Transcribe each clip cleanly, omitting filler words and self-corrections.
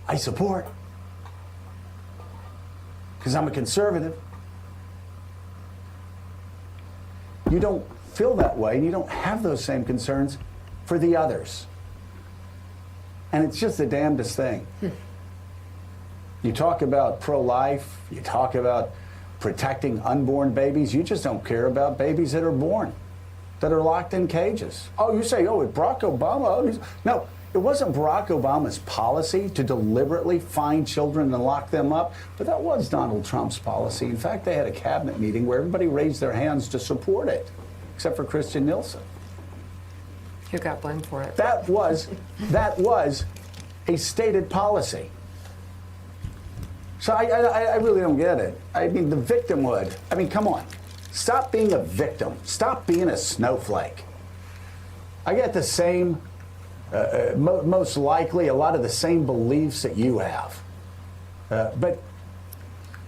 I support. Because I'm a conservative. You don't feel that way, and you don't have those same concerns for the others. And it's just the damnedest thing. You talk about pro-life, you talk about protecting unborn babies, you just don't care about babies that are born, that are locked in cages. Oh, you say, oh, it's Barack Obama. Oh, no, it wasn't Barack Obama's policy to deliberately find children and lock them up, but that was Donald Trump's policy. In fact, they had a cabinet meeting where everybody raised their hands to support it, except for Christian Nielsen. Who got blamed for it? That was a stated policy. So I really don't get it. I mean, the victimhood. I mean, come on. Stop being a victim. Stop being a snowflake. I get the same, most likely, a lot of the same beliefs that you have. But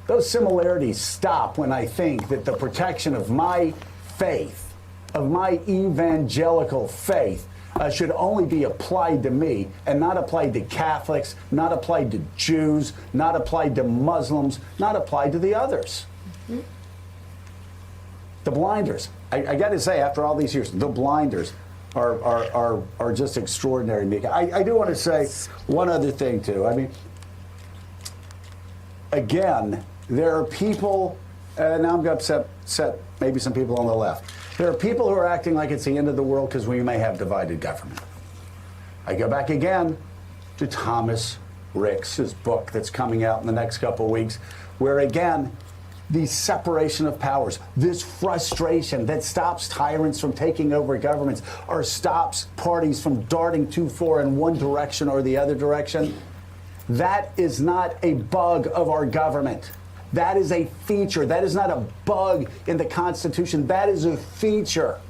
those similarities stop when I think that the protection of my faith, of my evangelical faith, should only be applied to me and not applied to Catholics, not applied to Jews, not applied to Muslims, not applied to the others. Mm-hmm. The blinders. I got to say, after all these years, the blinders are just extraordinary. I do want to say one other thing, too. I mean, again, there are people, and now I'm going to upset maybe some people on the left. There are people who are acting like it's the end of the world because we may have divided government. I go back again to Thomas Ricks' book that's coming out in the next couple of weeks, where again, the separation of powers, this frustration that stops tyrants from taking over governments or stops parties from darting too far in one direction or the other direction, that is not a bug of our government. That is a feature. That is not a bug in the Constitution. That is a feature.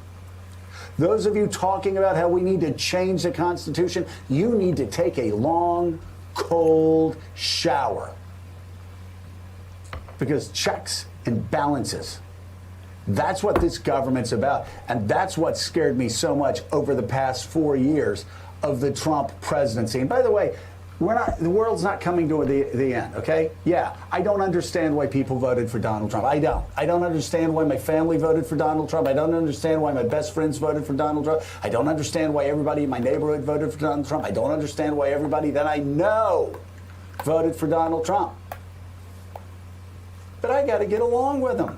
Those of you talking about how we need to change the Constitution, you need to take a long, cold shower. Because checks and balances, that's what this government's about. And that's what scared me so much over the past 4 years of the Trump presidency. And by the way, the world's not coming to the end, okay? Yeah, I don't understand why people voted for Donald Trump. I don't. I don't understand why my family voted for Donald Trump. I don't understand why my best friends voted for Donald Trump. I don't understand why everybody in my neighborhood voted for Donald Trump. I don't understand why everybody that I know voted for Donald Trump. But I got to get along with them.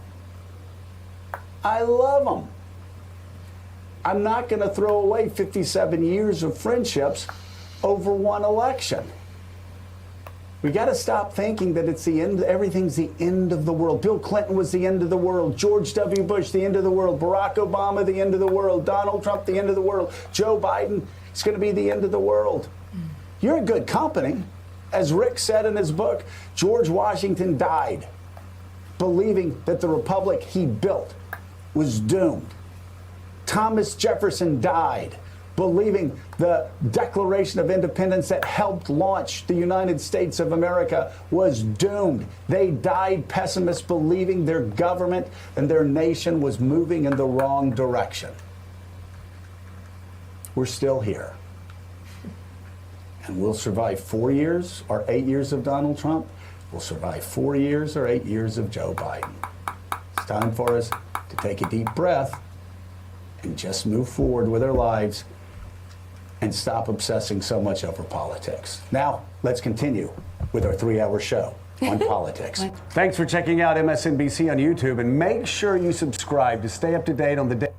I love them. I'm not going to throw away 57 years of friendships over one election. We got to stop thinking that it's the end, everything's the end of the world. Bill Clinton was the end of the world. George W. Bush, the end of the world. Barack Obama, the end of the world. Donald Trump, the end of the world. Joe Biden, it's going to be the end of the world. You're in good company. As Rick said in his book, George Washington died believing that the republic he built was doomed. Thomas Jefferson died believing the Declaration of Independence that helped launch the United States of America was doomed. They died pessimists, believing their government and their nation was moving in the wrong direction. We're still here. And we'll survive 4 years or 8 years of Donald Trump. We'll survive 4 years or 8 years of Joe Biden. It's time for us to take a deep breath and just move forward with our lives and stop obsessing so much over politics. Now, let's continue with our 3-hour show on politics. Thanks for checking out MSNBC on YouTube, and make sure you subscribe to stay up to date on the day.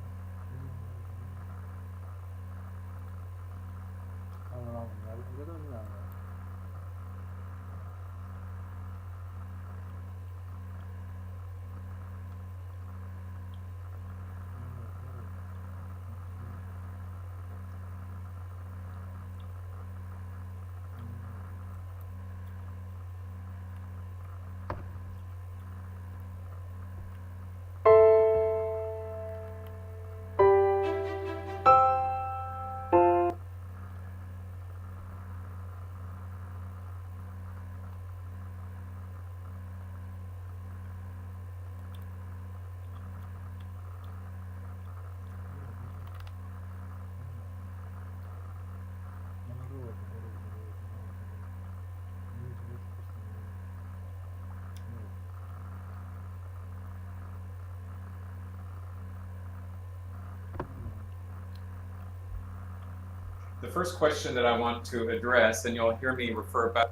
first question that I want to address, and you'll hear me refer back.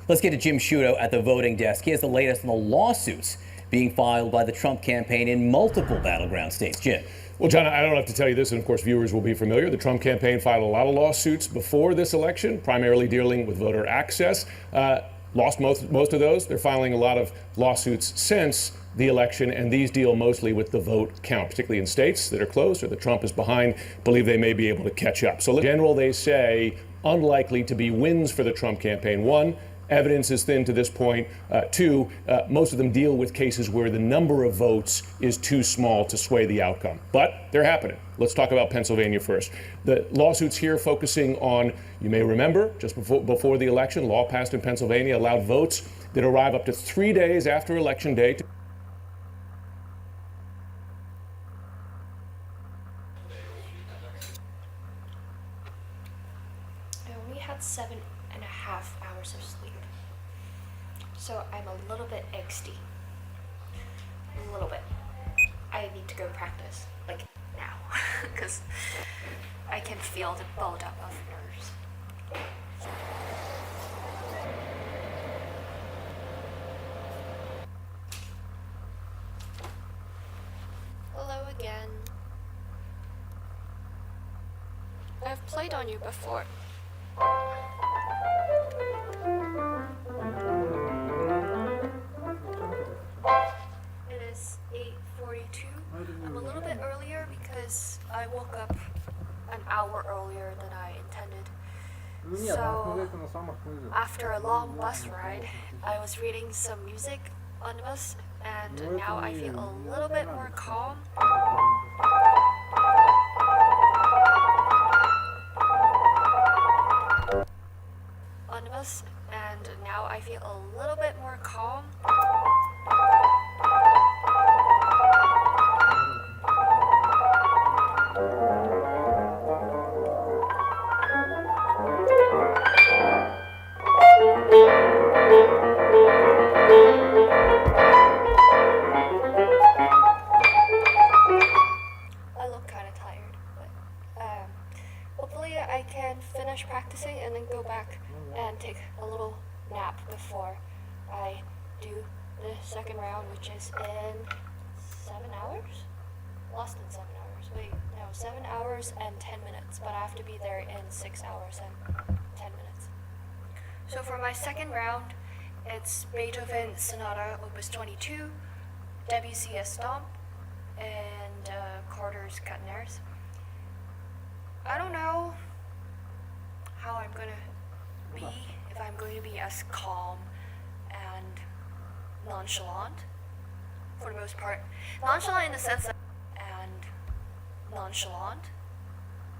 Let's get to Jim Sciutto at the voting desk. He has the latest on the lawsuits being filed by the Trump campaign in multiple battleground states. Jim. Well, John, I don't have to tell you this, and of course viewers will be familiar. The Trump campaign filed a lot of lawsuits before this election, primarily dealing with voter access. Lost most of those. They're filing a lot of lawsuits since the election, and these deal mostly with the vote count, particularly in states that are close or that Trump is behind, believe they may be able to catch up. So in general, they say unlikely to be wins for the Trump campaign. One, evidence is thin to this point. Two, most of them deal with cases where the number of votes is too small to sway the outcome. But they're happening. Let's talk about Pennsylvania first. The lawsuits here focusing on, you may remember, just before the election, law passed in Pennsylvania allowed votes that arrive up to 3 days after Election Day. I only had 7.5 hours of sleep, so I'm a little bit angsty. A little bit. I need to go practice, like now, because I can feel the buildup of nerves. Hello again. I've played on you before. It is 8:42. I'm a little bit earlier because I woke up an hour earlier than I intended. So, after a long bus ride, I was reading some music on the bus, and now I feel a little bit more calm. On the bus, and now I feel a little bit more calm. I look kind of tired, but hopefully I can finish practicing and then go back and take a little nap before I do the second round, which is in 7 hours? Less than 7 hours. Wait, no, 7 hours and 10 minutes, but I have to be there in 6 hours and 10 minutes. So for my second round, it's Beethoven Sonata Opus 22, Debussy Estampe, and Carter's Catenaires. I don't know how I'm gonna be, if I'm going to be as calm and nonchalant for the most part. Nonchalant in the sense that, and nonchalant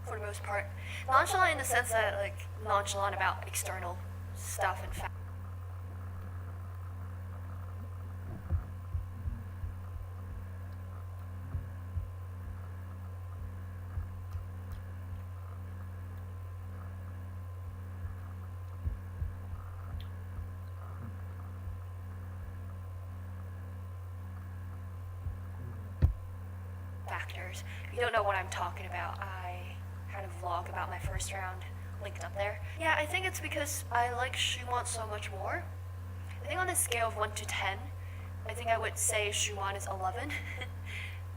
for the most part. Nonchalant in the sense that, like, nonchalant about external stuff and facts. Factors. If you don't know what I'm talking about, I kind of vlog about my first round linked up there. Yeah, I think it's because I like Schumann so much more. I think on a scale of 1 to 10, I think I would say Schumann is 11.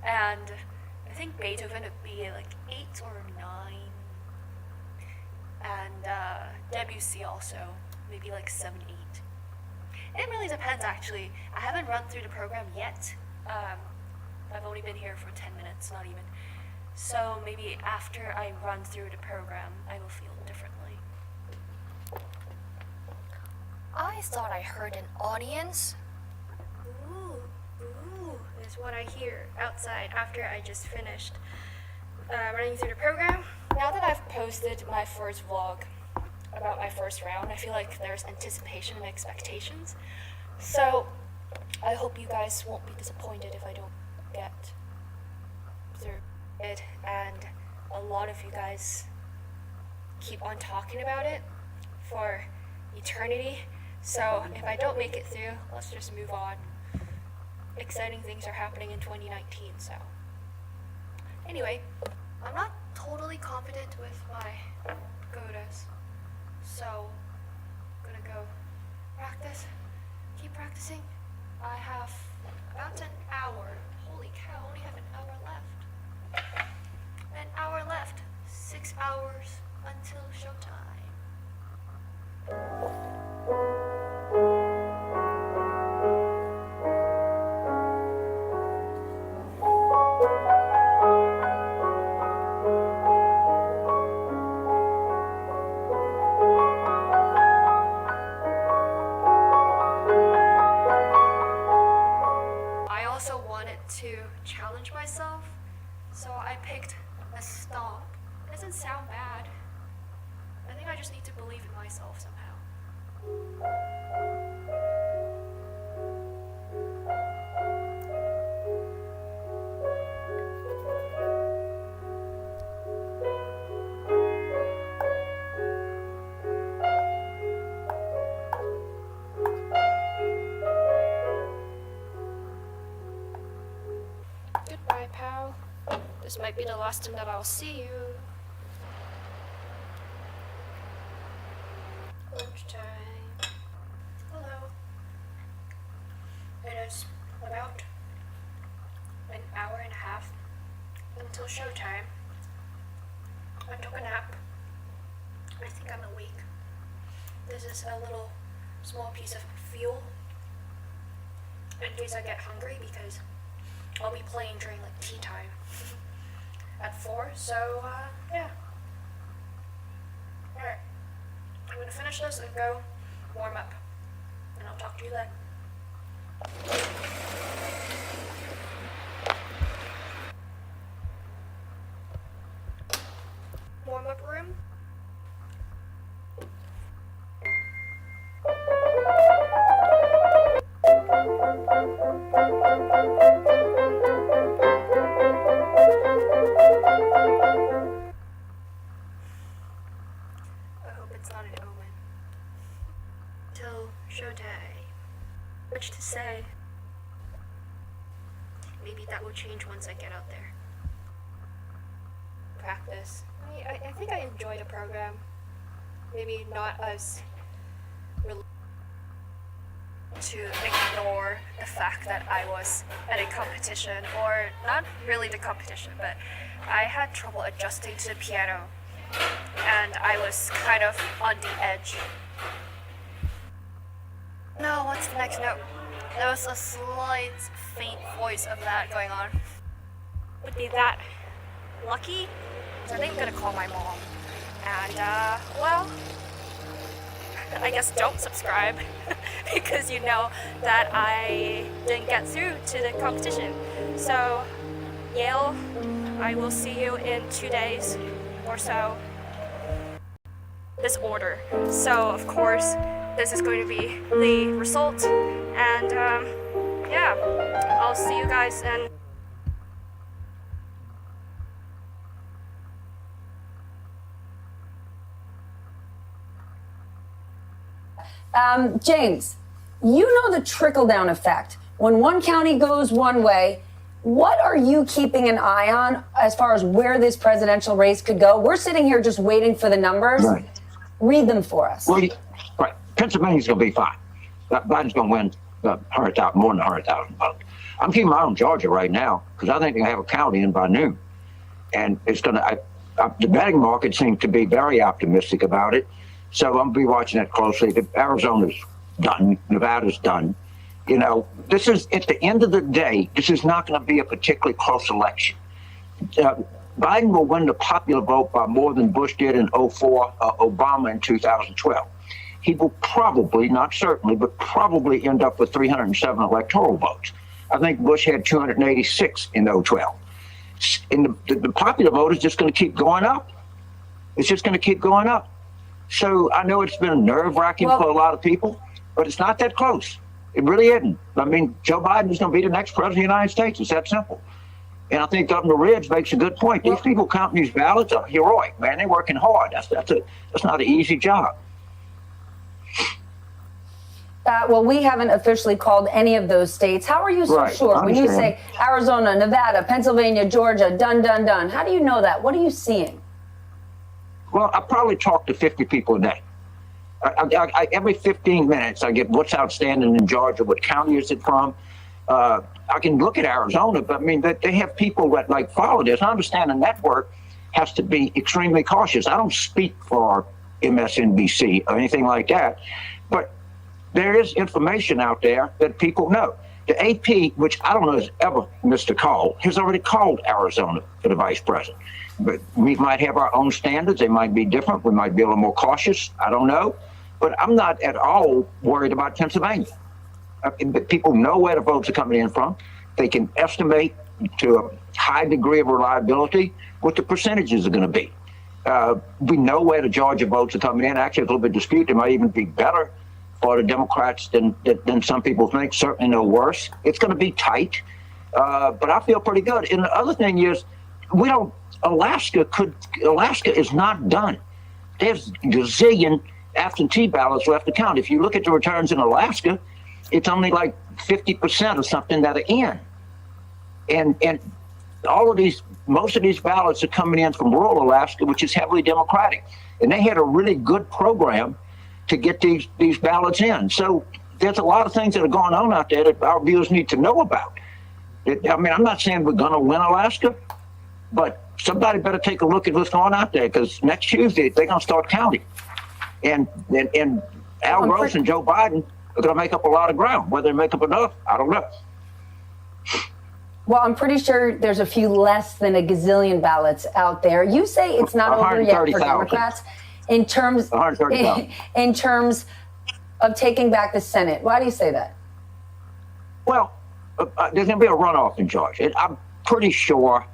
And I think Beethoven would be like 8 or 9. And Debussy also, maybe like 7, 8. It really depends actually. I haven't run through the program yet. I've only been here for 10 minutes, not even. So maybe after I run through the program, I will feel differently. I thought I heard an audience. Ooh, ooh, is what I hear outside after I just finished running through the program. Now that I've posted my first vlog about my first round, I feel like there's anticipation and expectations. So I hope you guys won't be disappointed if I don't get through. and a lot of you guys keep on talking about it for eternity. So if I don't make it through, let's just move on. Exciting things are happening in 2019, so. Anyway, I'm not totally confident with my quotas, so I'm gonna go practice, keep practicing. I have about an hour. Holy cow, I only have an hour left. An hour left. 6 hours until showtime. I also wanted to challenge myself, so I picked a stop. It doesn't sound bad. I think I just need to believe in myself somehow. Goodbye, pal. This might be the last time that I'll see you. Lunchtime. Hello. It is about an hour and a half until showtime. I took a nap. I think I'm awake. This is a little small piece of fuel in case I get hungry, because I'll be playing during like tea time at 4, so yeah. Alright, I'm gonna finish this and go warm up, and I'll talk to you then. Warm up room. I hope it's not an omen. Till showtime. Much to say. Maybe that will change once I get out there. Practice. I think I enjoyed the program. Maybe not as to ignore the fact that I was at a competition, or not really the competition, but I had trouble adjusting to the piano, and I was kind of on the edge. No, what's the next note? There was a slight faint voice of that going on. Would be that lucky? So I think I'm gonna call my mom. And well, I guess don't subscribe because you know that I didn't get through to the competition. So Yale, I will see you in 2 days or so. This order. So of course, this is going to be the result. And yeah, I'll see you guys in. James, you know the trickle-down effect. When one county goes one way, what are you keeping an eye on as far as where this presidential race could go? We're sitting here just waiting for the numbers. Right. Read them for us. Well, right. Pennsylvania's going to be fine. Biden's going to win more than 100,000 votes. I'm keeping my eye on Georgia right now because I think they're going to have a county in by noon. And it's going to, the betting market seems to be very optimistic about it. So I'm going to be watching that closely. Arizona's done. Nevada's done. You know, this is, at the end of the day, this is not going to be a particularly close election. Biden will win the popular vote by more than Bush did in 2004, Obama in 2012. He will probably, not certainly, but probably end up with 307 electoral votes. I think Bush had 286 in 2012. And the popular vote is just going to keep going up. It's just going to keep going up. So I know it's been nerve-wracking for a lot of people, but it's not that close. It really isn't. I mean, Joe Biden is going to be the next president of the United States. It's that simple. And I think Governor Ridge makes a good point. These people counting these ballots are heroic, man. They're working hard. That's not an easy job. Well, we haven't officially called any of those states. How are you so sure? When you say Arizona, Nevada, Pennsylvania, Georgia, done. How do you know that? What are you seeing? Well, I probably talk to 50 people a day. Every 15 minutes, I get what's outstanding in Georgia, what county is it from. I can look at Arizona, but I mean, they have people that like follow this. I understand the network has to be extremely cautious. I don't speak for MSNBC or anything like that, but there is information out there that people know. The AP, which I don't know has ever missed a call, has already called Arizona for the vice president. But we might have our own standards. They might be different. We might be a little more cautious. I don't know. But I'm not at all worried about Pennsylvania. People know where the votes are coming in from. They can estimate to a high degree of reliability what the percentages are going to be. We know where the Georgia votes are coming in. Actually, it's a little bit disputed. It might even be better for the Democrats than some people think, certainly no worse. It's going to be tight, but I feel pretty good. And the other thing is, Alaska is not done. There's a gazillion absentee ballots left to count. If you look at the returns in Alaska, it's only like 50% or something that are in. And most of these ballots are coming in from rural Alaska, which is heavily Democratic. And they had a really good program to get these ballots in. So there's a lot of things that are going on out there that our viewers need to know about. I mean, I'm not saying we're going to win Alaska, but somebody better take a look at what's going on out there, because next Tuesday they're going to start counting. And Al Gross and Joe Biden are going to make up a lot of ground. Whether they make up enough, I don't know. Well, I'm pretty sure there's a few less than a gazillion ballots out there. You say it's not over yet for Democrats in terms of taking back the Senate. Why do you say that? Well, there's going to be a runoff in Georgia. I'm pretty sure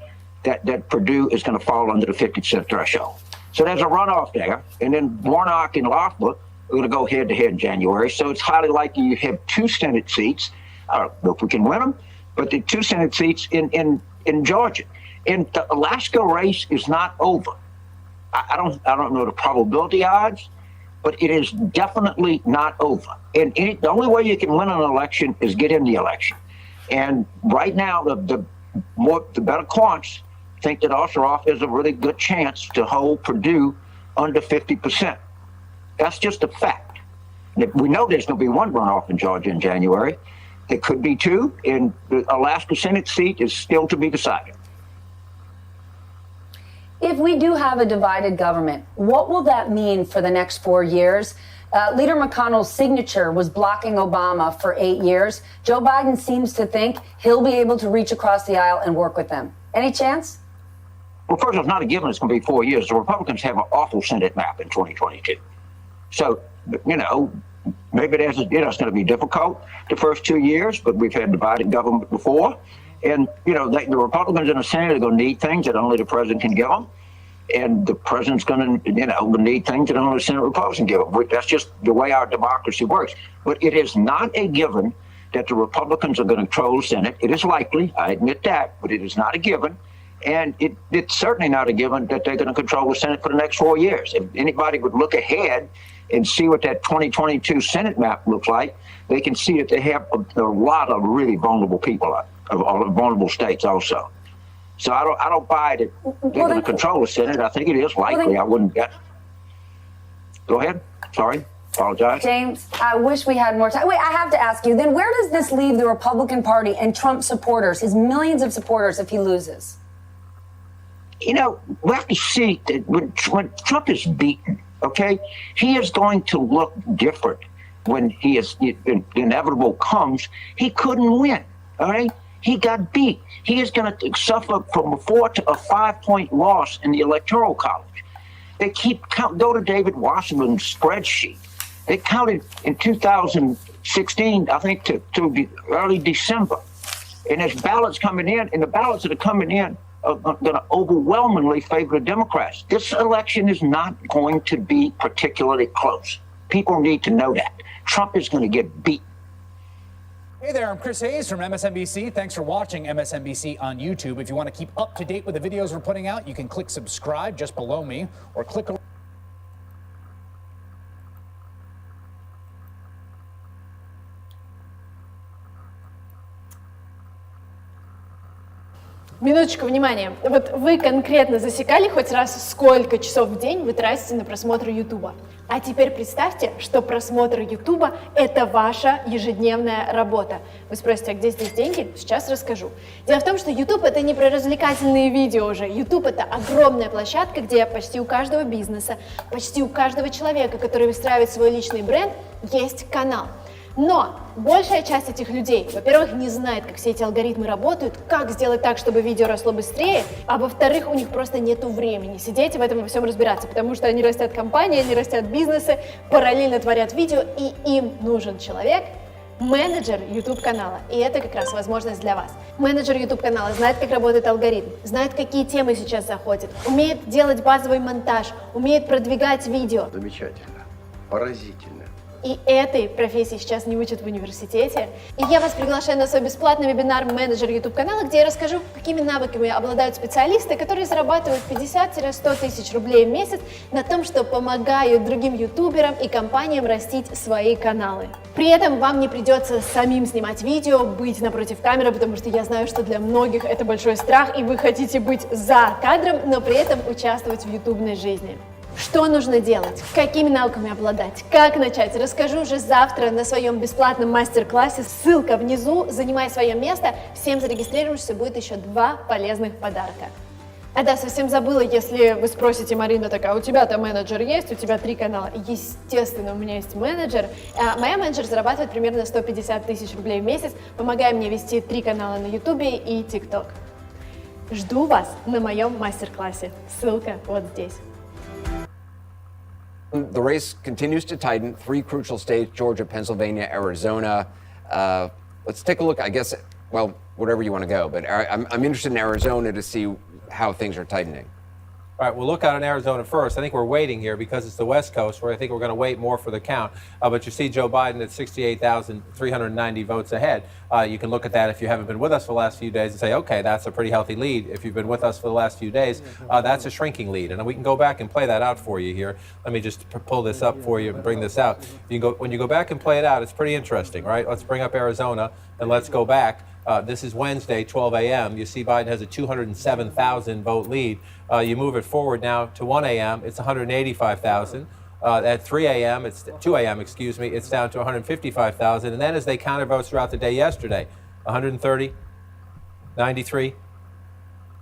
that Purdue is going to fall under the 50% threshold. So there's a runoff there, and then Warnock and Loeffler are going to go head-to-head in January. So it's highly likely you have 2 Senate seats. I don't know if we can win them, but the 2 Senate seats in Georgia. And the Alaska race is not over. I don't know the probability odds, but it is definitely not over. And the only way you can win an election is get in the election. And right now, the better quants think that Ossoff has a really good chance to hold Purdue under 50%. That's just a fact. We know there's going to be 1 runoff in Georgia in January. There could be 2, and the Alaska Senate seat is still to be decided. If we do have a divided government, what will that mean for the next 4 years? Leader McConnell's signature was blocking Obama for 8 years. Joe Biden seems to think he'll be able to reach across the aisle and work with them. Any chance? Well, first, it's not a given it's going to be 4 years. The Republicans have an awful Senate map in 2022. So, maybe it's going to be difficult the first 2 years, but we've had divided government before. And, the Republicans in the Senate are going to need things that only the president can give them. And the president's going to, need things that only the Senate Republicans can give them. That's just the way our democracy works. But it is not a given that the Republicans are going to control the Senate. It is likely, I admit that, but it is not a given. And it's certainly not a given that they're going to control the Senate for the next 4 years. If anybody would look ahead and see what that 2022 Senate map looks like, they can see that they have a lot of really vulnerable people, vulnerable states also. So I don't buy that they're going to control the Senate. I think it is likely. I wouldn't get. Go ahead. Sorry. Apologize. James, I wish we had more time. Wait, I have to ask you, then where does this leave the Republican Party and Trump supporters, his millions of supporters, if he loses? We have to see that when Trump is beaten, okay, he is going to look different when the inevitable comes. He couldn't win, all right? He got beat. He is going to suffer from a 4 to a 5-point loss in the Electoral College. They go to David Wasserman's spreadsheet. They counted in 2016, I think, to the early December. And there's ballots coming in, and the ballots that are coming in are going to overwhelmingly favor the Democrats. This election is not going to be particularly close. People need to know that. Trump is going to get beat. Hey there, I'm Chris Hayes from MSNBC. Thanks for watching MSNBC on YouTube. If you want to keep up to date with the videos we're putting out, you can click subscribe just below me or click. Минуточку, внимания. Вот вы конкретно засекали хоть раз, сколько часов в день вы тратите на просмотр Ютуба? А теперь представьте, что просмотр Ютуба – это ваша ежедневная работа. Вы спросите, а где здесь деньги? Сейчас расскажу. Дело в том, что Ютуб – это не про развлекательные видео уже. Ютуб – это огромная площадка, где почти у каждого бизнеса, почти у каждого человека, который выстраивает свой личный бренд, есть канал. Но большая часть этих людей, во-первых, не знает, как все эти алгоритмы работают, как сделать так, чтобы видео росло быстрее, а во-вторых, у них просто нету времени сидеть и в этом во всем разбираться, потому что они растят компании, они растят бизнесы, параллельно творят видео, и им нужен человек, менеджер YouTube-канала. И это как раз возможность для вас. Менеджер YouTube-канала знает, как работает алгоритм, знает, какие темы сейчас заходят, умеет делать базовый монтаж, умеет продвигать видео. Замечательно, поразительно. И этой профессии сейчас не учат в университете. И я вас приглашаю на свой бесплатный вебинар «Менеджер YouTube-канала», где я расскажу, какими навыками обладают специалисты, которые зарабатывают 50-100 тысяч рублей в месяц на том, что помогают другим ютуберам и компаниям растить свои каналы. При этом вам не придется самим снимать видео, быть напротив камеры, потому что я знаю, что для многих это большой страх, и вы хотите быть за кадром, но при этом участвовать в ютубной жизни. Что нужно делать? Какими навыками обладать? Как начать? Расскажу уже завтра на своем бесплатном мастер-классе. Ссылка внизу. Занимай свое место. Всем зарегистрируешься, будет еще 2 полезных подарка. А да, совсем забыла, если вы спросите, Марина такая, у тебя-то менеджер есть, у тебя 3 канала. Естественно, у меня есть менеджер. Моя менеджер зарабатывает примерно 150 тысяч рублей в месяц, помогая мне вести 3 канала на Ютубе и ТикТок. Жду вас на моем мастер-классе. Ссылка вот здесь. The race continues to tighten. 3 crucial states, Georgia, Pennsylvania, Arizona. Let's take a look, I guess, well, wherever you want to go, but I'm interested in Arizona to see how things are tightening. All right, we'll look out in Arizona first. I think we're waiting here because it's the West Coast, where I think we're going to wait more for the count. But you see Joe Biden at 68,390 votes ahead. You can look at that if you haven't been with us for the last few days and say, okay, that's a pretty healthy lead. If you've been with us for the last few days, that's a shrinking lead. And we can go back and play that out for you here. Let me just pull this up for you and bring this out. When you go back and play it out, it's pretty interesting, right? Let's bring up Arizona and let's go back. This is Wednesday, 12 a.m. You see Biden has a 207,000 vote lead. You move it forward now to 1 a.m. It's 185,000. At 3 a.m., it's 2 a.m., excuse me, it's down to 155,000. And then as they counted votes throughout the day yesterday, 130, 93,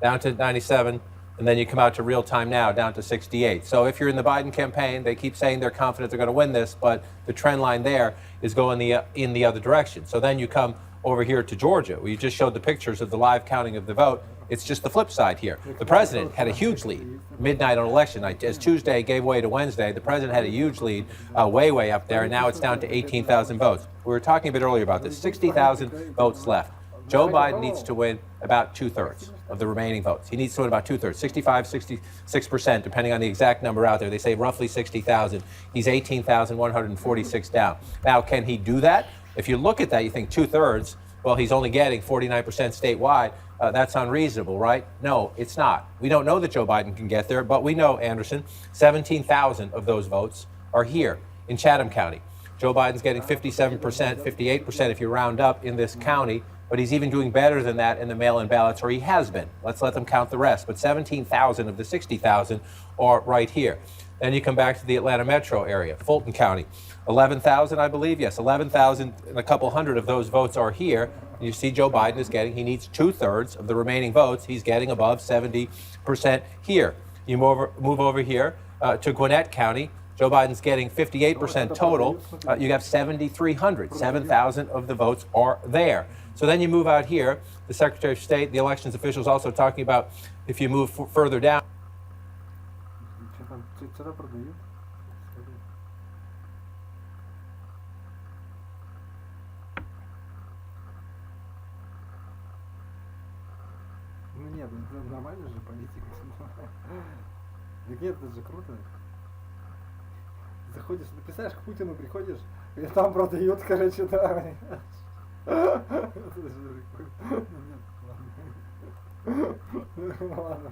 down to 97, and then you come out to real time now, down to 68. So if you're in the Biden campaign, they keep saying they're confident they're going to win this, but the trend line there is going in the other direction. So then you come over here to Georgia, where you just showed the pictures of the live counting of the vote. It's just the flip side here. The president had a huge lead midnight on election night. As Tuesday gave way to Wednesday, the president had a huge lead way up there, and now it's down to 18,000 votes. We were talking a bit earlier about this. 60,000 votes left. Joe Biden needs to win about 2/3 of the remaining votes. He needs to win about 2/3, 65, 66%, depending on the exact number out there. They say roughly 60,000. He's 18,146 down. Now, can he do that? If you look at that, you think 2/3, well, he's only getting 49% statewide. That's unreasonable, right? No, it's not. We don't know that Joe Biden can get there, but we know, Anderson, 17,000 of those votes are here in Chatham County. Joe Biden's getting 57%, 58% if you round up in this county, but he's even doing better than that in the mail-in ballots, or he has been. Let's let them count the rest. But 17,000 of the 60,000 are right here. Then you come back to the Atlanta metro area, Fulton County. 11,000, I believe, yes, 11,000 and a couple hundred of those votes are here. You see Joe Biden is getting, he needs 2/3 of the remaining votes. He's getting above 70% here. You move over here to Gwinnett County. Joe Biden's getting 58% total. You have 7,300. 7,000 of the votes are there. So then you move out here. The Secretary of State, the elections officials also talking about if you move further down. Нет, нормально же политика. Нет, это же круто. Заходишь, ты представляешь, к Путину приходишь, и там продают, короче, да. Ладно.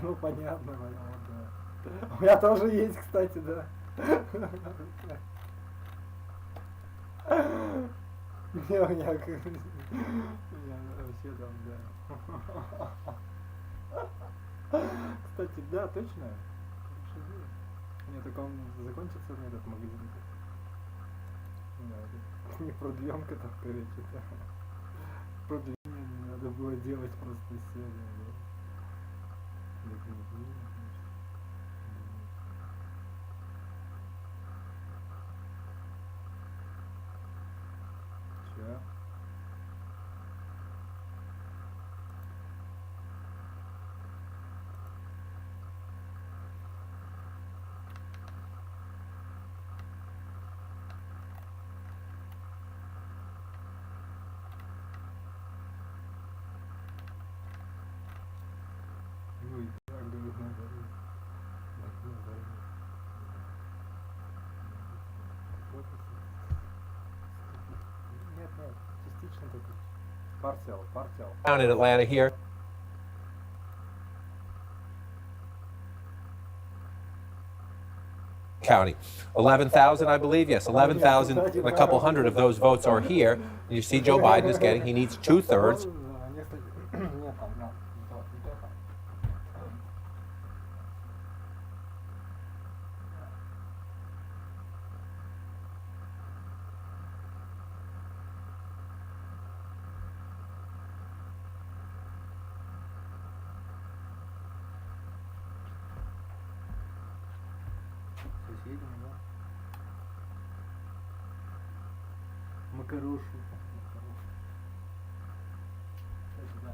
Ну понятно, да. У меня тоже есть, кстати, да. Не, у меня вообще там, да. Кстати, да, точно. У меня только он закончится, этот магазин. Да, не продлёнка там, короче, да. Продление надо было делать просто сегодня, да. Чё? Ой, да, говорит, надо. Нет, частично только. Partial. Down in Atlanta here. County. 11,000, I believe. Yes, 11,000 and a couple hundred of those votes are here. And you see Joe Biden is getting, he needs 2/3. Соседям, да? Макарошу. Кстати, да.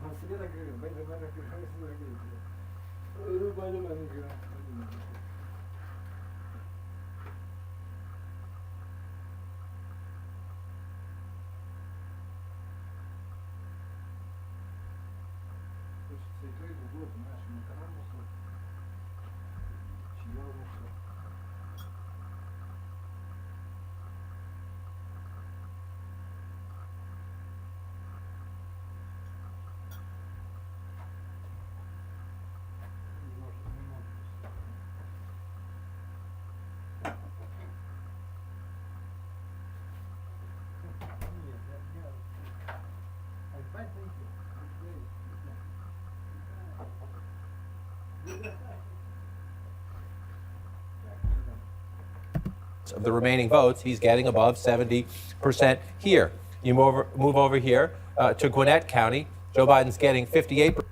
Он себе так говорит, хочется и то, и другое, понимаешь, макаронусу, чаёнусу. Of the remaining votes, he's getting above 70% here. You move over here to Gwinnett County. Joe Biden's getting 58%.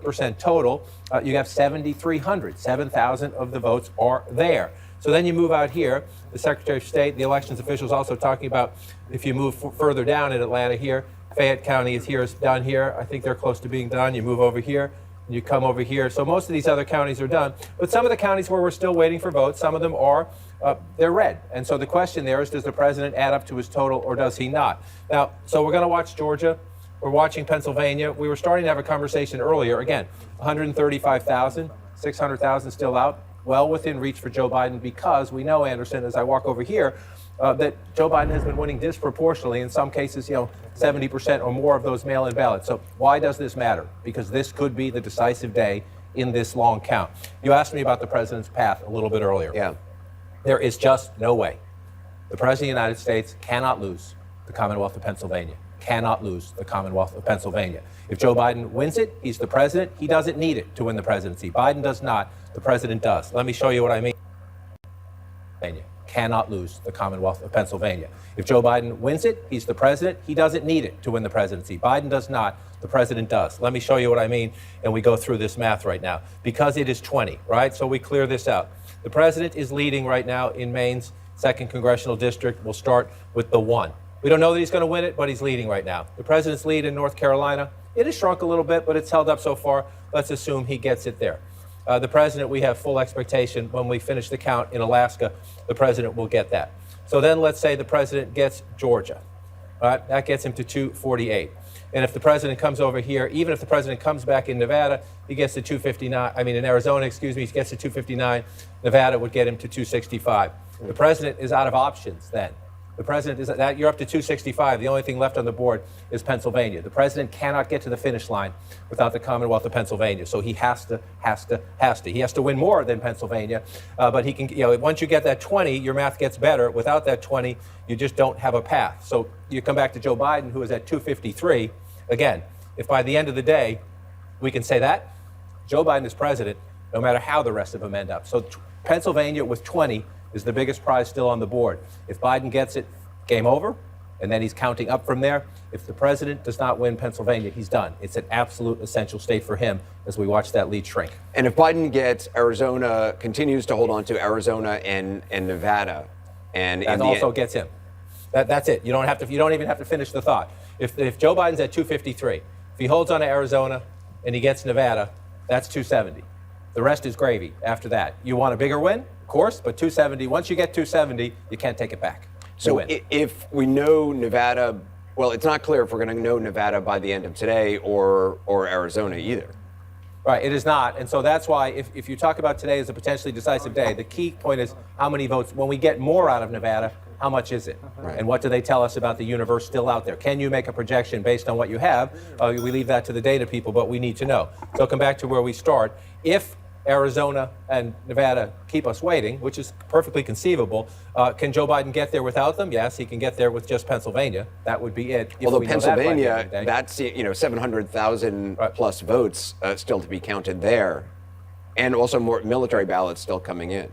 Percent total, you have 7,300. 7,000 of the votes are there. So then you move out here. The Secretary of State, the elections officials also talking about if you move further down in Atlanta here, Fayette County is here, is done here. I think they're close to being done. You move over here, and you come over here. So most of these other counties are done. But some of the counties where we're still waiting for votes, some of them are, they're red. And so the question there is, does the president add up to his total or does he not? Now, so we're going to watch Georgia. We're watching Pennsylvania. We were starting to have a conversation earlier. Again, 135,000, 600,000 still out, well within reach for Joe Biden because we know, Anderson, as I walk over here, that Joe Biden has been winning disproportionately, in some cases, 70% or more of those mail-in ballots. So why does this matter? Because this could be the decisive day in this long count. You asked me about the president's path a little bit earlier. Yeah. There is just no way. The president of the United States cannot lose the Commonwealth of Pennsylvania. Cannot lose the Commonwealth of Pennsylvania. If Joe Biden wins it, he's the president. He doesn't need it to win the presidency. Biden does not. The president does. Let me show you what I mean. Cannot lose the Commonwealth of Pennsylvania. If Joe Biden wins it, he's the president. He doesn't need it to win the presidency. Biden does not. The president does. Let me show you what I mean, and we go through this math right now. Because it is 20, right? So we clear this out. The president is leading right now in Maine's 2nd Congressional District. We'll start with the 1. We don't know that he's going to win it, but he's leading right now. The president's lead in North Carolina, it has shrunk a little bit, but it's held up so far. Let's assume he gets it there. The president, we have full expectation when we finish the count in Alaska, the president will get that. So then let's say the president gets Georgia. All right, that gets him to 248. And if the president comes over here, even if the president comes back in Nevada, he gets to 259. I mean, in Arizona, excuse me, he gets to 259. Nevada would get him to 265. The president is out of options then. The president is that you're up to 265. The only thing left on the board is Pennsylvania. The president cannot get to the finish line without the Commonwealth of Pennsylvania. So he has to. He has to win more than Pennsylvania. But he can, once you get that 20, your math gets better. Without that 20, you just don't have a path. So you come back to Joe Biden, who is at 253. Again, if by the end of the day, we can say that, Joe Biden is president, no matter how the rest of them end up. So Pennsylvania with 20 is the biggest prize still on the board. If Biden gets it, game over, and then he's counting up from there. If the president does not win Pennsylvania, he's done. It's an absolute essential state for him as we watch that lead shrink. And if Biden gets Arizona, continues to hold on to Arizona and Nevada, and that also gets him. That's it. You don't even have to finish the thought. If Joe Biden's at 253, if he holds on to Arizona and he gets Nevada, that's 270. The rest is gravy after that. You want a bigger win? Of course, but 270, once you get 270, you can't take it back. So if we know Nevada, well, it's not clear if we're going to know Nevada by the end of today or Arizona either. Right, it is not. And so that's why if you talk about today as a potentially decisive day, the key point is how many votes, when we get more out of Nevada, how much is it? Right. And what do they tell us about the universe still out there? Can you make a projection based on what you have? We leave that to the data people, but we need to know. So come back to where we start. If Arizona and Nevada keep us waiting, which is perfectly conceivable. Can Joe Biden get there without them? Yes, he can get there with just Pennsylvania. That would be it. Although Pennsylvania, that's 700,000 plus votes still to be counted there, and also more military ballots still coming in.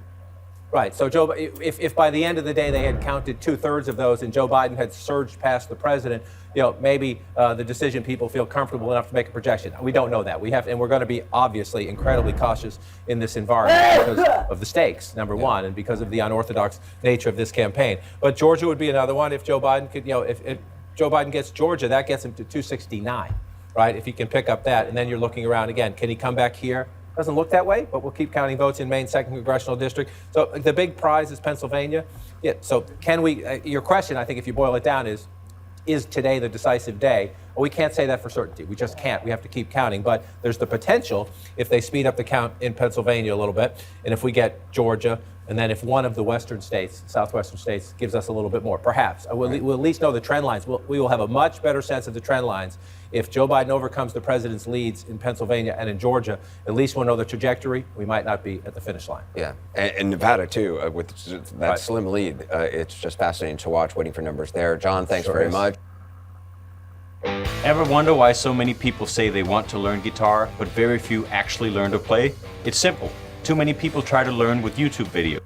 Right. So Joe, if by the end of the day they had counted 2/3 of those and Joe Biden had surged past the president, maybe the decision people feel comfortable enough to make a projection. We don't know that. And we're going to be obviously incredibly cautious in this environment because of the stakes, number one, and because of the unorthodox nature of this campaign. But Georgia would be another one. If Joe Biden could, if Joe Biden gets Georgia, that gets him to 269, right? If he can pick up that, and then you're looking around again. Can he come back here? Doesn't look that way, but we'll keep counting votes in Maine's 2nd Congressional District. So the big prize is Pennsylvania. Yeah. So can we? Your question, I think, if you boil it down, is today the decisive day? Well, we can't say that for certainty. We just can't. We have to keep counting. But there's the potential if they speed up the count in Pennsylvania a little bit, and if we get Georgia, and then if one of the western states, southwestern states, gives us a little bit more, perhaps. We'll at least know the trend lines. We will have a much better sense of the trend lines if Joe Biden overcomes the president's leads in Pennsylvania and in Georgia. At least we'll know the trajectory. We might not be at the finish line. Yeah, and Nevada, too, with that slim lead. It's just fascinating to watch, waiting for numbers there. John, thanks very much. Ever wonder why so many people say they want to learn guitar, but very few actually learn to play? It's simple. Too many people try to learn with YouTube videos.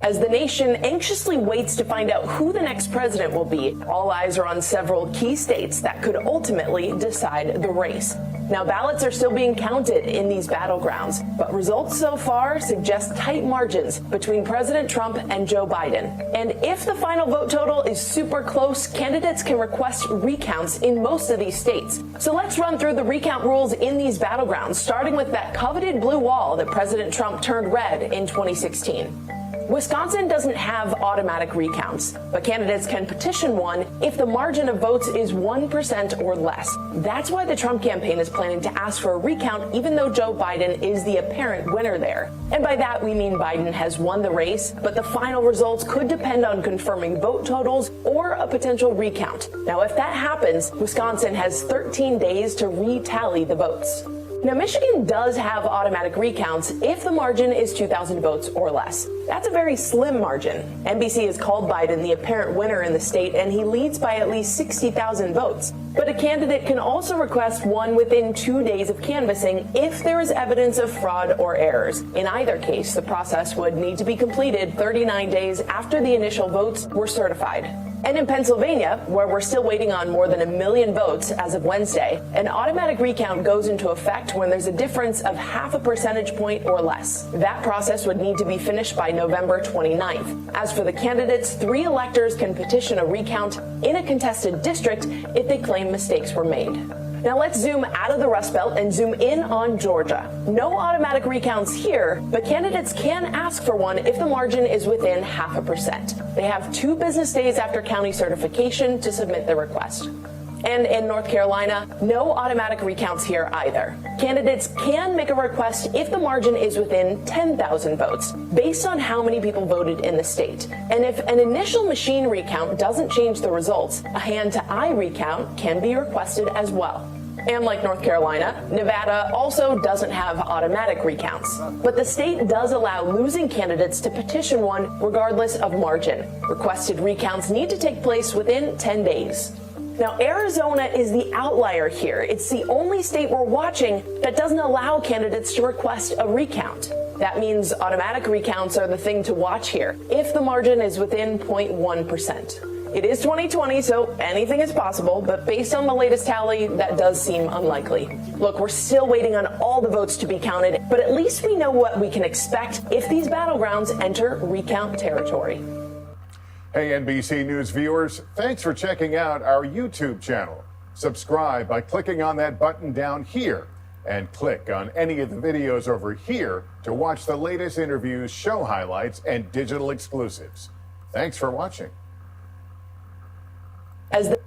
As the nation anxiously waits to find out who the next president will be, all eyes are on several key states that could ultimately decide the race. Now, ballots are still being counted in these battlegrounds, but results so far suggest tight margins between President Trump and Joe Biden. And if the final vote total is super close, candidates can request recounts in most of these states. So let's run through the recount rules in these battlegrounds, starting with that coveted blue wall that President Trump turned red in 2016. Wisconsin doesn't have automatic recounts, but candidates can petition one if the margin of votes is 1% or less. That's why the Trump campaign is planning to ask for a recount even though Joe Biden is the apparent winner there. And by that we mean Biden has won the race, but the final results could depend on confirming vote totals or a potential recount. Now, if that happens, Wisconsin has 13 days to retally the votes. Now, Michigan does have automatic recounts if the margin is 2,000 votes or less. That's a very slim margin. NBC has called Biden the apparent winner in the state, and he leads by at least 60,000 votes. But a candidate can also request one within 2 days of canvassing if there is evidence of fraud or errors. In either case, the process would need to be completed 39 days after the initial votes were certified. And in Pennsylvania, where we're still waiting on more than 1 million votes as of Wednesday, an automatic recount goes into effect when there's a difference of half a percentage point or less. That process would need to be finished by November 29th. As for the candidates, 3 electors can petition a recount in a contested district if they claim mistakes were made. Now let's zoom out of the Rust Belt and zoom in on Georgia. No automatic recounts here, but candidates can ask for one if the margin is within 0.5%. They have 2 business days after county certification to submit the request. And in North Carolina, no automatic recounts here either. Candidates can make a request if the margin is within 10,000 votes, based on how many people voted in the state. And if an initial machine recount doesn't change the results, a hand-to-eye recount can be requested as well. And like North Carolina, Nevada also doesn't have automatic recounts. But the state does allow losing candidates to petition one regardless of margin. Requested recounts need to take place within 10 days. Now, Arizona is the outlier here. It's the only state we're watching that doesn't allow candidates to request a recount. That means automatic recounts are the thing to watch here, if the margin is within 0.1%. It is 2020, so anything is possible, but based on the latest tally, that does seem unlikely. Look, we're still waiting on all the votes to be counted, but at least we know what we can expect if these battlegrounds enter recount territory. Hey, NBC News viewers, thanks for checking out our YouTube channel. Subscribe by clicking on that button down here and click on any of the videos over here to watch the latest interviews, show highlights, and digital exclusives. Thanks for watching. As the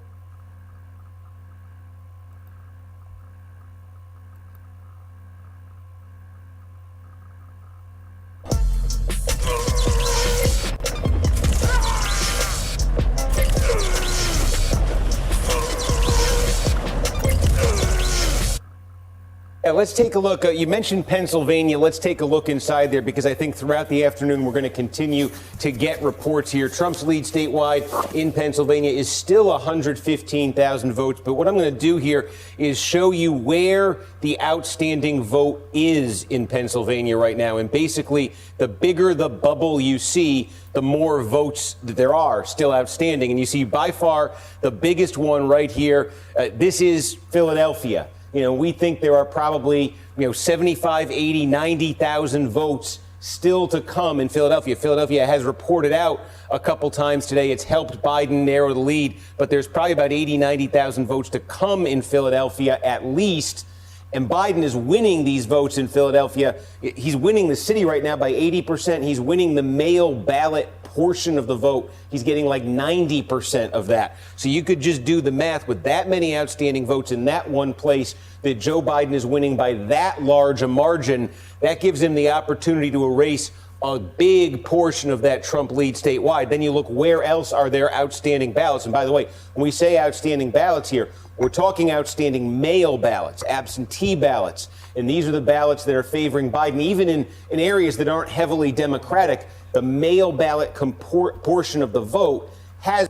Let's take a look. You mentioned Pennsylvania. Let's take a look inside there because I think throughout the afternoon we're going to continue to get reports here. Trump's lead statewide in Pennsylvania is still 115,000 votes. But what I'm going to do here is show you where the outstanding vote is in Pennsylvania right now. And basically, the bigger the bubble you see, the more votes that there are still outstanding. And you see by far the biggest one right here. This is Philadelphia. You know, we think there are probably, 75, 80, 90,000 votes still to come in Philadelphia. Philadelphia has reported out a couple times today. It's helped Biden narrow the lead, but there's probably about 80, 90,000 votes to come in Philadelphia at least. And Biden is winning these votes in Philadelphia. He's winning the city right now by 80%. He's winning the mail ballot portion of the vote. He's getting like 90% of that. So you could just do the math with that many outstanding votes in that one place that Joe Biden is winning by that large a margin. That gives him the opportunity to erase a big portion of that Trump lead statewide. Then you look where else are there outstanding ballots. And by the way, when we say outstanding ballots here, we're talking outstanding mail ballots, absentee ballots. And these are the ballots that are favoring Biden, even in areas that aren't heavily Democratic. The mail ballot portion of the vote has.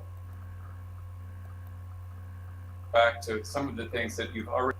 Back to some of the things that you've already.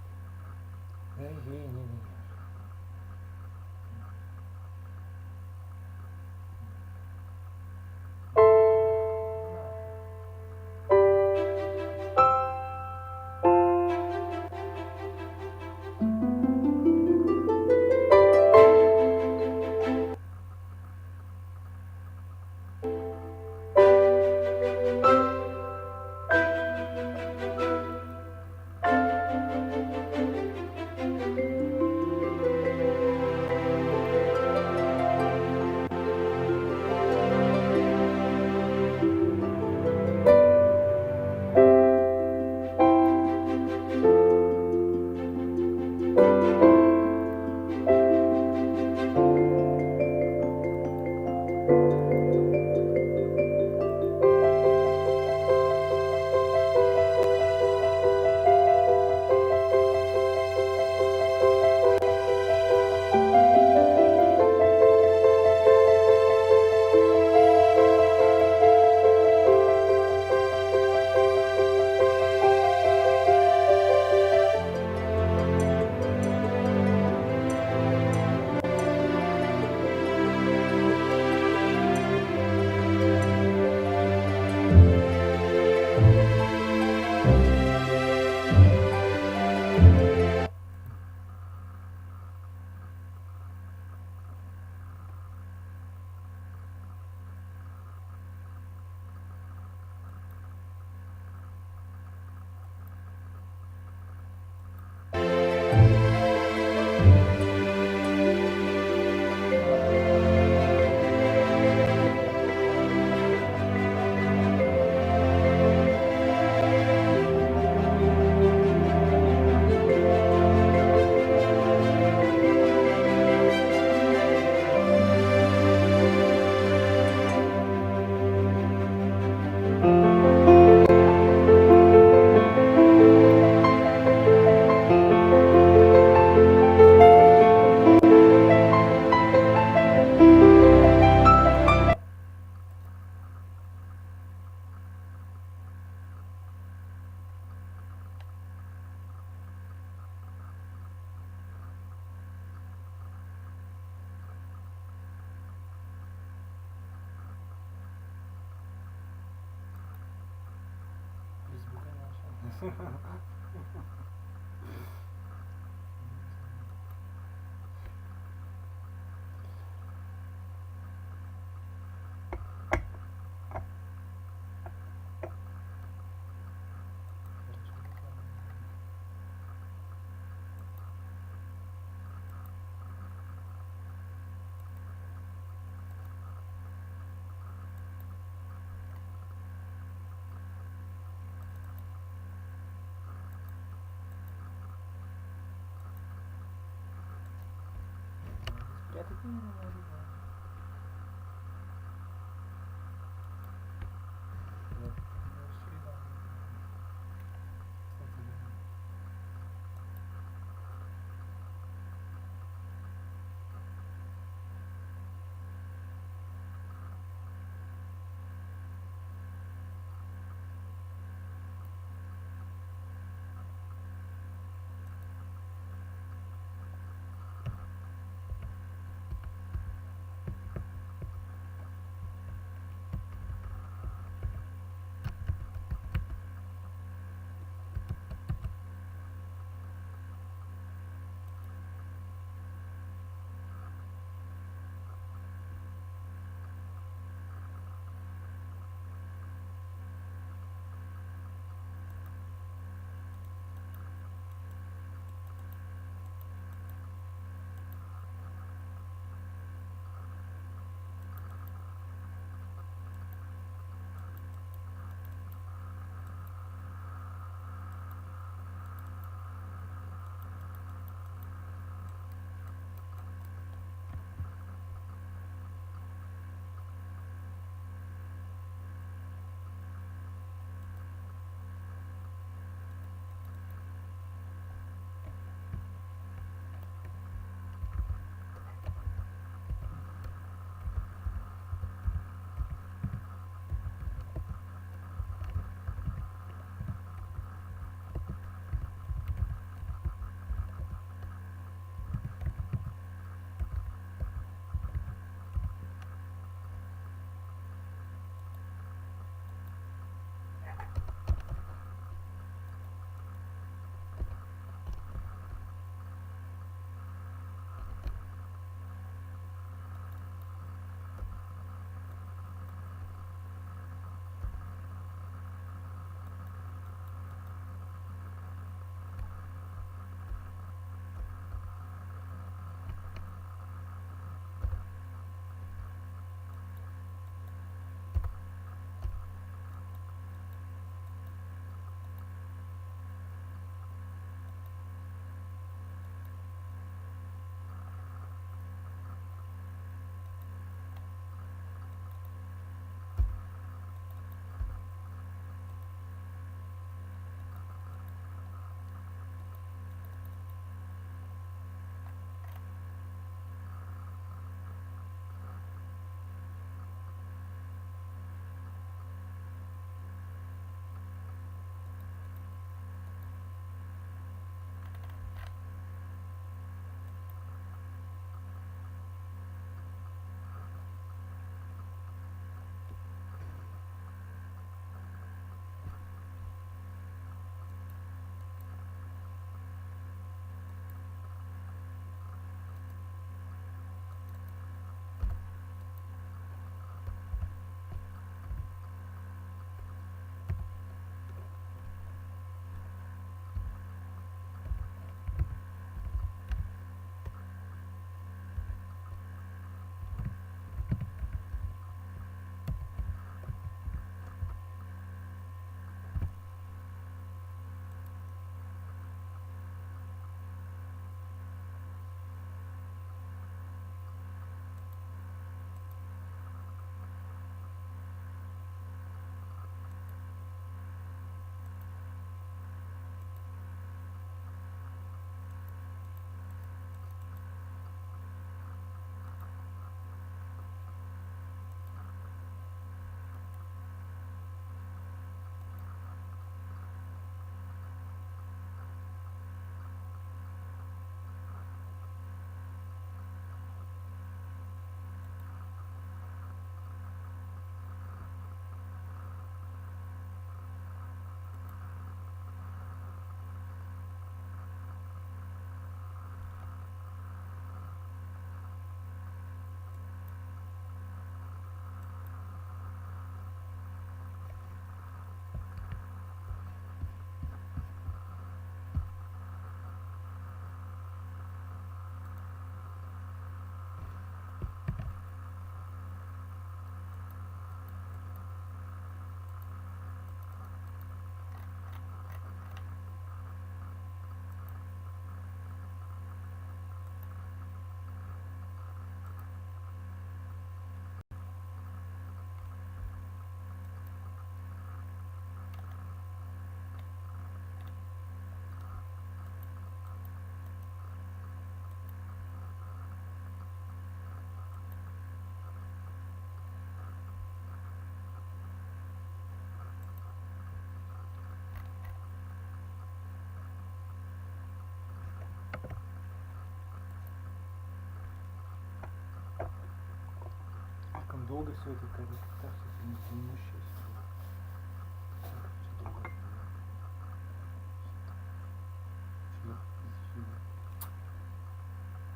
долго все это как-то так длиннющееся.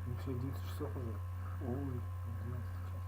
Ну все, 11 часов уже. Ой, 12 часов.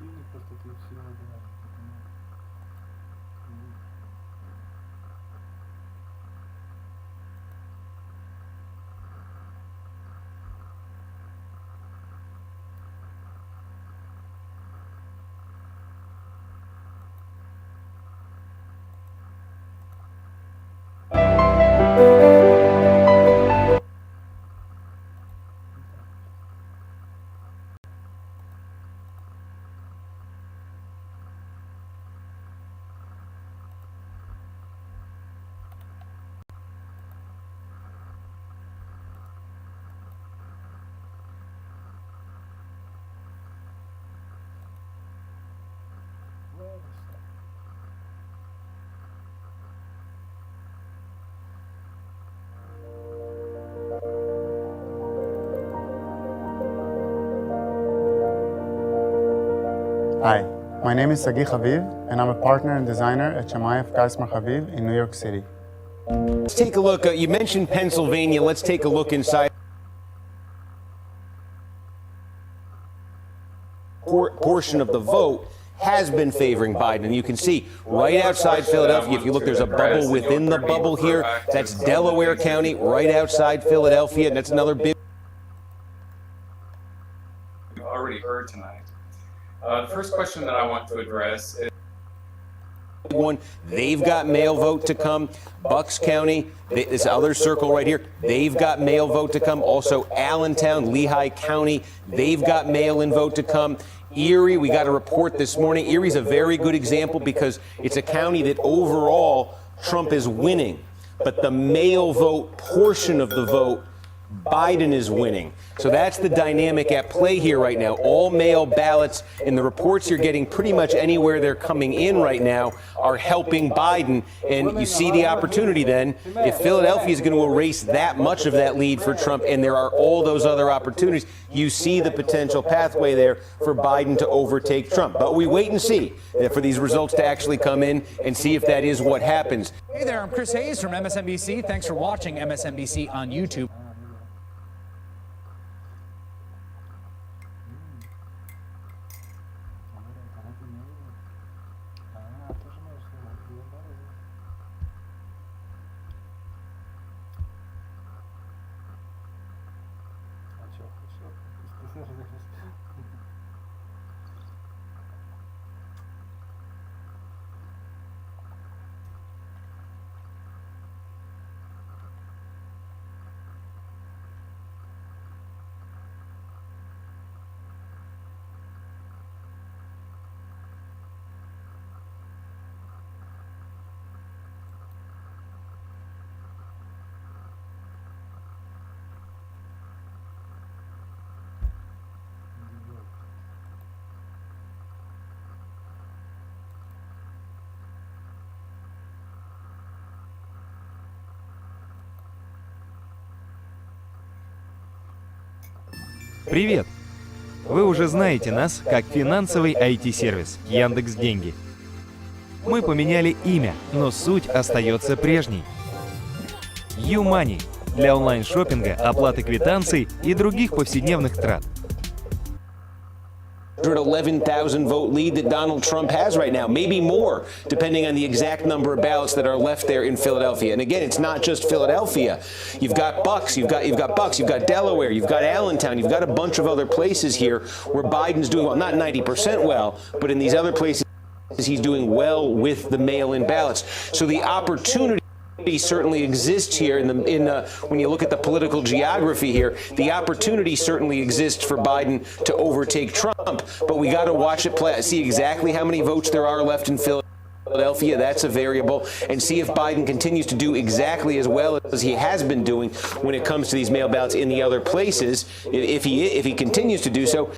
Сдвинуть просто ты все одинаково. Hi, my name is Sagi Haviv, and I'm a partner and designer at GUBAEVGENIYMAR Haviv in New York City. Let's take a look. You mentioned Pennsylvania. Let's take a look inside. Portion of the vote has been favoring Biden. And you can see right outside Philadelphia, if you look, there's a bubble within the bubble here. That's Delaware County, right outside Philadelphia, and that's another big. You've already heard tonight. The first question that I want to address is one, they've got mail vote to come. Bucks County, this other circle right here, they've got mail vote to come. Also Allentown, Lehigh County, they've got mail-in vote to come. Erie, we got a report this morning. Erie's a very good example because it's a county that overall Trump is winning. But the mail vote portion of the vote, Biden is winning. So that's the dynamic at play here right now. All mail ballots, and the reports you're getting pretty much anywhere they're coming in right now are helping Biden. And you see the opportunity then, if Philadelphia is going to erase that much of that lead for Trump, and there are all those other opportunities, you see the potential pathway there for Biden to overtake Trump. But we wait and see for these results to actually come in and see if that is what happens. Hey there, I'm Chris Hayes from MSNBC. Thanks for watching MSNBC on YouTube. Привет! Вы уже знаете нас как финансовый IT-сервис Яндекс.Деньги. Мы поменяли имя, но суть остается прежней. YouMoney для онлайн-шоппинга, оплаты квитанций и других повседневных трат. 111,000 vote lead that Donald Trump has right now, maybe more, depending on the exact number of ballots that are left there in Philadelphia. And again, it's not just Philadelphia. You've got Bucks, you've got Bucks, you've got Delaware, you've got Allentown, you've got a bunch of other places here where Biden's doing well, not 90% well, but in these other places he's doing well with the mail-in ballots. So the opportunity certainly exists here when you look at the political geography here. The opportunity certainly exists for Biden to overtake Trump, but we got to watch it play, see exactly how many votes there are left in Philadelphia. That's a variable, and see if Biden continues to do exactly as well as he has been doing when it comes to these mail ballots in the other places. If he continues to do so,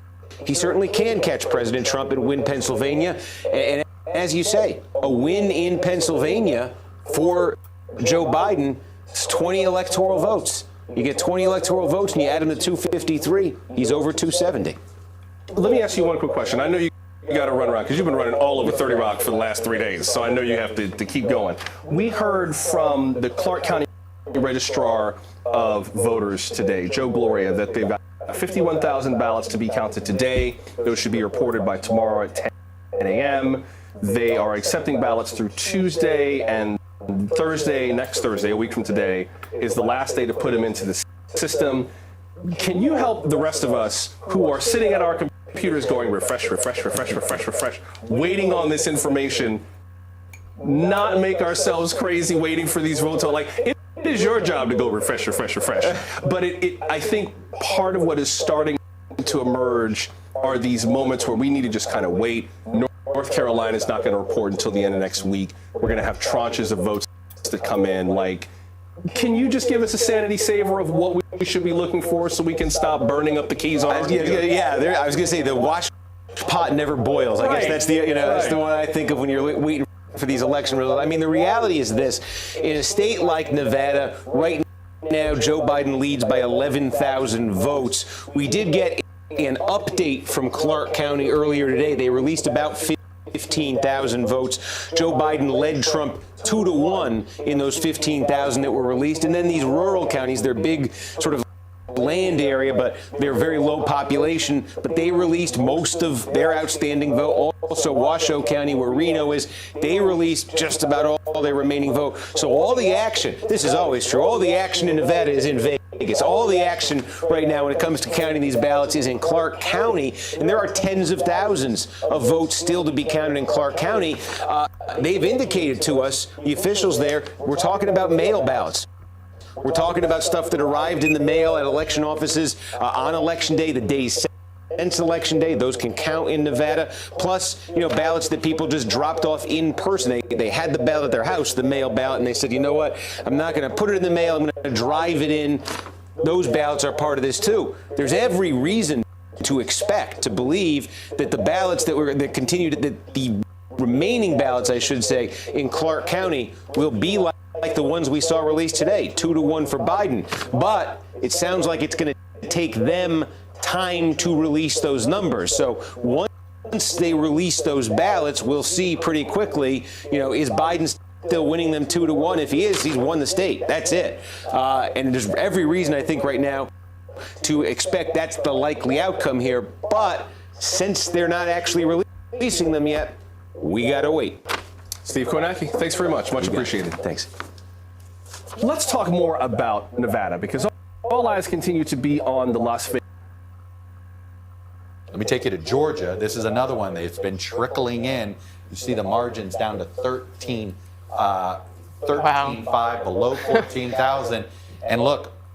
he certainly can catch President Trump and win Pennsylvania. And as you say, a win in Pennsylvania for Joe Biden is 20 electoral votes. You get 20 electoral votes and you add them to 253, he's over 270. Let me ask you one quick question. I know you got to run around because you've been running all over 30 Rock for the last 3 days, so I know you have to keep going. We heard from the Clark County Registrar of Voters today, Joe Gloria, that they've got 51,000 ballots to be counted today. Those should be reported by tomorrow at 10 a.m. They are accepting ballots through Tuesday, and Thursday, next Thursday, a week from today, is the last day to put them into the system. Can you help the rest of us who are sitting at our computers going refresh, refresh, refresh, refresh, refresh, waiting on this information, not make ourselves crazy waiting for these votes? Like, it is your job to go refresh, refresh, refresh. But I think part of what is starting to emerge are these moments where we need to just kind of wait. North Carolina is not going to report until the end of next week. We're going to have tranches of votes that come in. Like, can you just give us a sanity saver of what we should be looking for so we can stop burning up the keys on our Yeah, I was going to say the wash pot never boils. I guess that's that's the one I think of when you're waiting for these election results. I mean, the reality is this: in a state like Nevada, right now, Joe Biden leads by 11,000 votes. We did get an update from Clark County earlier today. They released about 15,000 votes. Joe Biden led Trump 2-1 in those 15,000 that were released. And then these rural counties, they're big sort of land area, but they're very low population, but they released most of their outstanding vote. Also, Washoe County, where Reno is, they released just about all their remaining vote. So all the action, this is always true, all the action in Nevada is in Vegas. All the action right now when it comes to counting these ballots is in Clark County, and there are tens of thousands of votes still to be counted in Clark County. They've indicated to us, the officials there, we're talking about mail ballots. We're talking about stuff that arrived in the mail at election offices on Election Day, the days since Election Day. Those can count in Nevada. Plus, ballots that people just dropped off in person. They had the ballot at their house, the mail ballot, and they said, you know what, I'm not going to put it in the mail. I'm going to drive it in those ballots are part of this too. There's every reason to expect, to believe that the ballots that the remaining ballots, I should say, in Clark County will be like the ones we saw released today, 2-1 for Biden. But it sounds like it's going to take them time to release those numbers. So once they release those ballots, we'll see pretty quickly, is Biden still winning them 2-1? If he is, he's won the state. That's it. And there's every reason, I think, right now to expect that's the likely outcome here. But since they're not actually releasing them yet, we got to wait. Steve Kornacki, thanks very much. Much appreciated. Thanks. Let's talk more about Nevada, because all eyes continue to be on the Las Vegas. Let me take you to Georgia. This is another one that's been trickling in. You see the margins down to 13.5, below 14,000. And look,